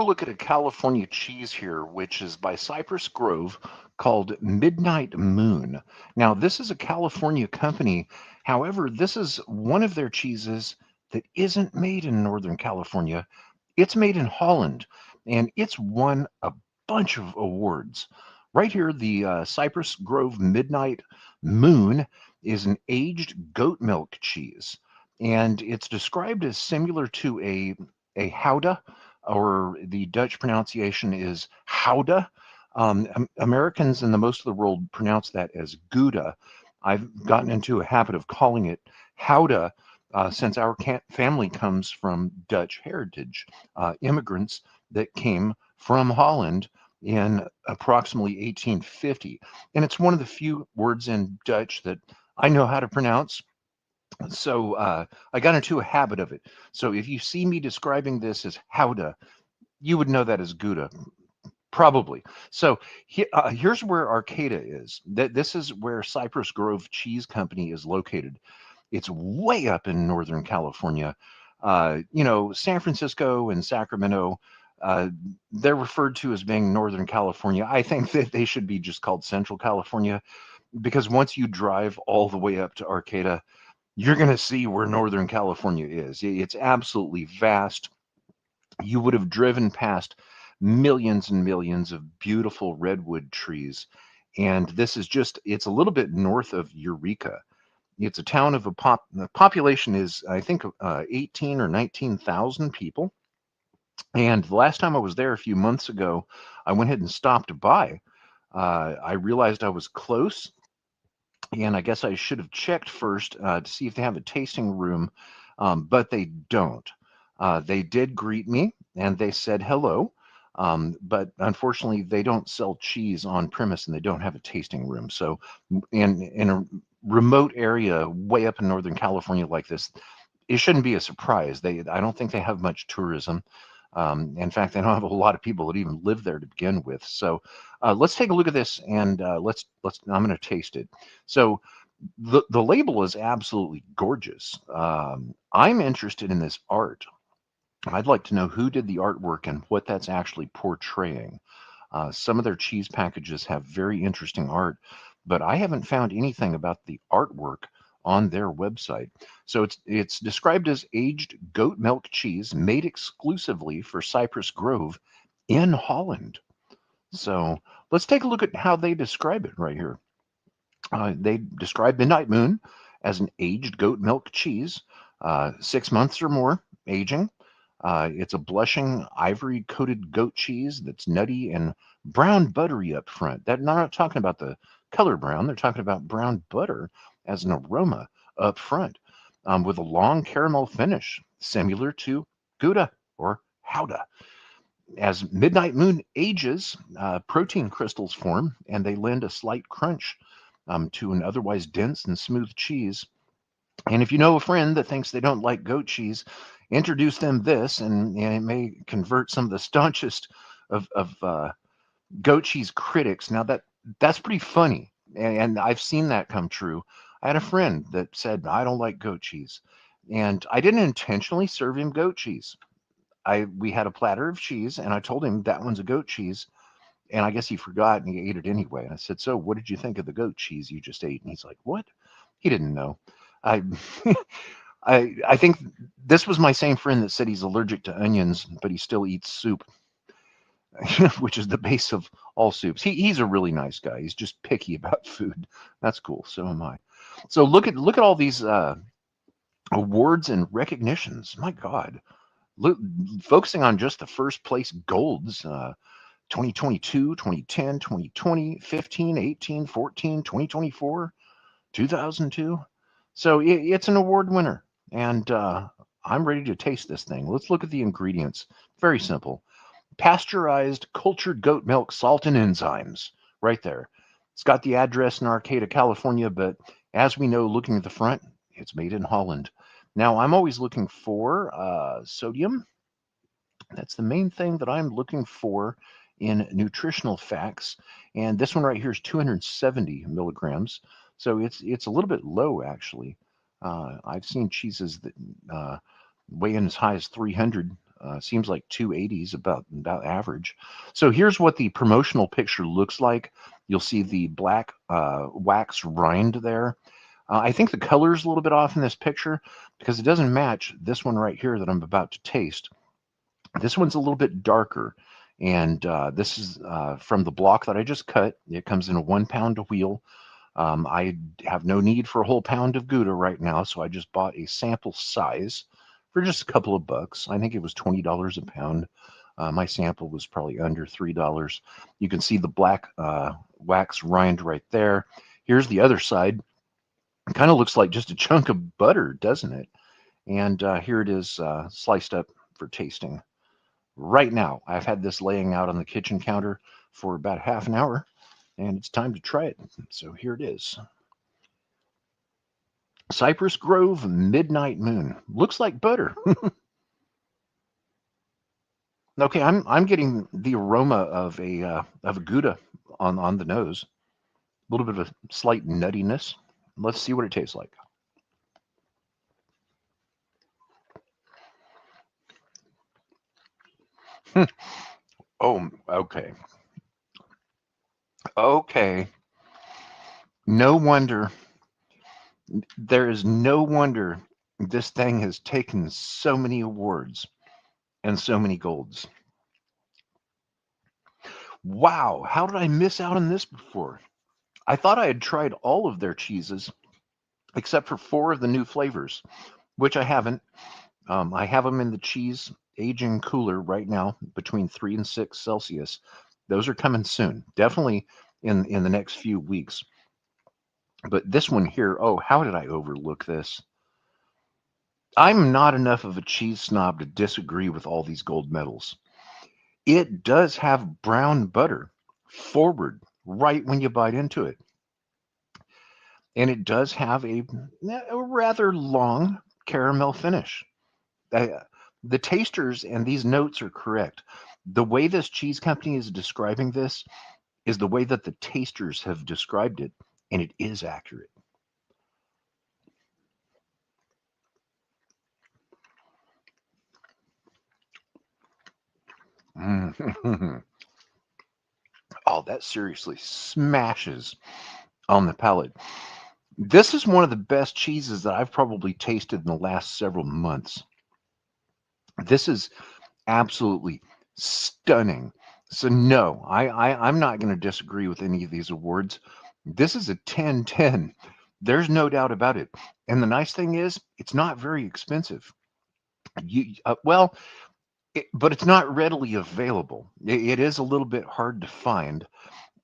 look at a California cheese here, which is by Cypress Grove, called Midnight Moon. Now, this is a California company. However, this is one of their cheeses that isn't made in Northern California. It's made in Holland, and it's won a bunch of awards. Right here, the Cypress Grove Midnight Moon is an aged goat milk cheese, and it's described as similar to a Gouda, or the Dutch pronunciation is Gouda. Americans and the most of the world pronounce that as Gouda. I've gotten into a habit of calling it Gouda since our family comes from Dutch heritage, immigrants that came from Holland in approximately 1850. And it's one of the few words in Dutch that I know how to pronounce. So I got into a habit of it. So if you see me describing this as Gouda, you would know that as Gouda, probably. So here's where Arcata is. This is where Cypress Grove Cheese Company is located. It's way up in Northern California. San Francisco and Sacramento, uh, they're referred to as being Northern California. I think that they should be just called Central California, because once you drive all the way up to Arcata, you're going to see where Northern California is. It's absolutely vast. You would have driven past millions and millions of beautiful redwood trees. And this is just, it's a little bit north of Eureka. It's a town of the population is, I think, 18 or 19,000 people. And the last time I was there a few months ago, I went ahead and stopped by. I realized I was close, and I guess I should have checked first to see if they have a tasting room, but they don't. They did greet me and they said hello, but unfortunately, they don't sell cheese on premise and they don't have a tasting room. So, in a remote area way up in Northern California like this, it shouldn't be a surprise. I don't think they have much tourism. In fact, they don't have a lot of people that even live there to begin with. So let's take a look at this, and let's. I'm going to taste it. So the label is absolutely gorgeous. I'm interested in this art. I'd like to know who did the artwork and what that's actually portraying. Some of their cheese packages have very interesting art, but I haven't found anything about the artwork on their website. So it's described as aged goat milk cheese made exclusively for Cypress Grove in Holland. So let's take a look at how they describe it right here. They describe Midnight Moon as an aged goat milk cheese, 6 months or more aging. It's a blushing ivory coated goat cheese that's nutty and brown buttery up front. They're not talking about the color brown, they're talking about brown butter as an aroma up front, with a long caramel finish, similar to Gouda or Gouda. As Midnight Moon ages, protein crystals form and they lend a slight crunch to an otherwise dense and smooth cheese. And if you know a friend that thinks they don't like goat cheese, introduce them this, and it may convert some of the staunchest of goat cheese critics. Now that's pretty funny, and I've seen that come true. I had a friend that said I don't like goat cheese, and I didn't intentionally serve him goat cheese. We had a platter of cheese, and I told him that one's a goat cheese, and I guess he forgot and he ate it anyway. And I said, "So, what did you think of the goat cheese you just ate?" And he's like, "What?" He didn't know. I I think this was my same friend that said he's allergic to onions, but he still eats soup, which is the base of all soups. He's a really nice guy. He's just picky about food. That's cool. So am I. So look at all these awards and recognitions. My God, look, focusing on just the first place golds. 2022, 2010, 2020, 15, 18, 14, 2024, 2002. So it's an award winner, and I'm ready to taste this thing. Let's look at the ingredients. Very simple. Pasteurized cultured goat milk, salt, and enzymes. Right there. It's got the address in Arcata, California, but as we know, looking at the front, it's made in Holland. Now, I'm always looking for sodium. That's the main thing that I'm looking for in nutritional facts. And this one right here is 270 milligrams. So it's a little bit low, actually. I've seen cheeses that weigh in as high as 300. Seems like 280 is about average. So here's what the promotional picture looks like. You'll see the black wax rind there. I think the color is a little bit off in this picture because it doesn't match this one right here that I'm about to taste. This one's a little bit darker, and this is from the block that I just cut. It comes in a 1 pound wheel. I have no need for a whole pound of Gouda right now, so I just bought a sample size for just a couple of bucks. I think it was $20 a pound. My sample was probably under $3. You can see the black wax rind right there. Here's the other side. It kind of looks like just a chunk of butter, doesn't it? And here it is sliced up for tasting. Right now, I've had this laying out on the kitchen counter for about half an hour, and it's time to try it. So here it is. Cypress Grove Midnight Moon. Looks like butter. Okay, I'm getting the aroma of a Gouda on the nose. A little bit of a slight nuttiness. Let's see what it tastes like. Oh, okay. Okay. No wonder. There is no wonder this thing has taken so many awards and so many golds. Wow, how did I miss out on this before? I thought I had tried all of their cheeses except for 4 of the new flavors, which I haven't. I have them in the cheese aging cooler right now between 3 and 6 Celsius. Those are coming soon, definitely in the next few weeks. But this one here, oh, how did I overlook this? I'm not enough of a cheese snob to disagree with all these gold medals. It does have brown butter forward right when you bite into it. And it does have a rather long caramel finish. Uh, the tasters and these notes are correct. The way this cheese company is describing this is the way that the tasters have described it, and it is accurate. Mm. Oh, that seriously smashes on the palate. This is one of the best cheeses that I've probably tasted in the last several months. This is absolutely stunning. So no, I'm not going to disagree with any of these awards. This is a 10-10. There's no doubt about it. And the nice thing is, it's not very expensive. Well, but it's not readily available. It is a little bit hard to find.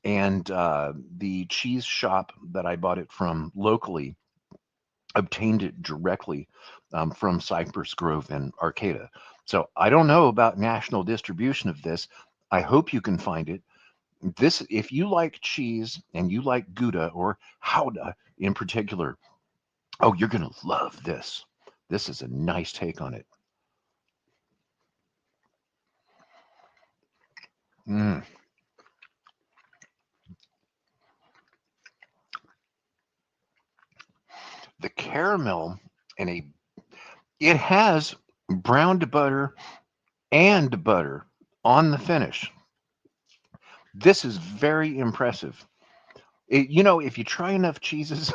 And the cheese shop that I bought it from locally obtained it directly from Cypress Grove and Arcata. So I don't know about national distribution of this. I hope you can find it. This, if you like cheese and you like Gouda or Gouda in particular, oh, you're gonna love this. This is a nice take on it. Mm. The caramel and it has browned butter and butter on the finish. This is very impressive. If you try enough cheeses,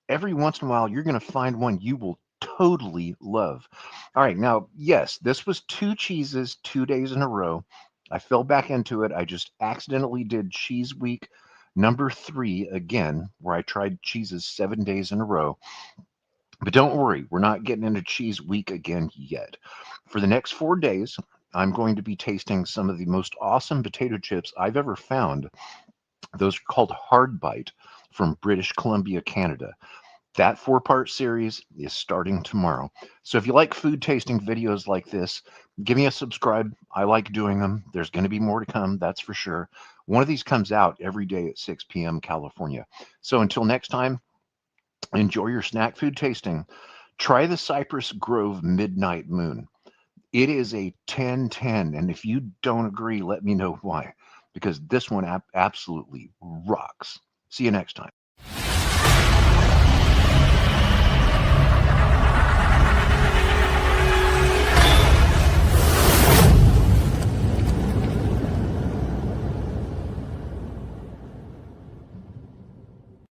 every once in a while you're going to find one you will totally love. All right, now, yes, this was 2 cheeses 2 days in a row. I fell back into it. I just accidentally did cheese week number 3 again, where I tried cheeses 7 days in a row. But don't worry, we're not getting into cheese week again yet. For the next 4 days, I'm going to be tasting some of the most awesome potato chips I've ever found. Those are called Hard Bite from British Columbia, Canada. That 4-part series is starting tomorrow. So if you like food tasting videos like this, give me a subscribe. I like doing them. There's going to be more to come, that's for sure. One of these comes out every day at 6 p.m. California. So until next time, enjoy your snack food tasting. Try the Cypress Grove Midnight Moon. It is a 10-10, and if you don't agree, let me know why, because this one absolutely rocks. See you next time.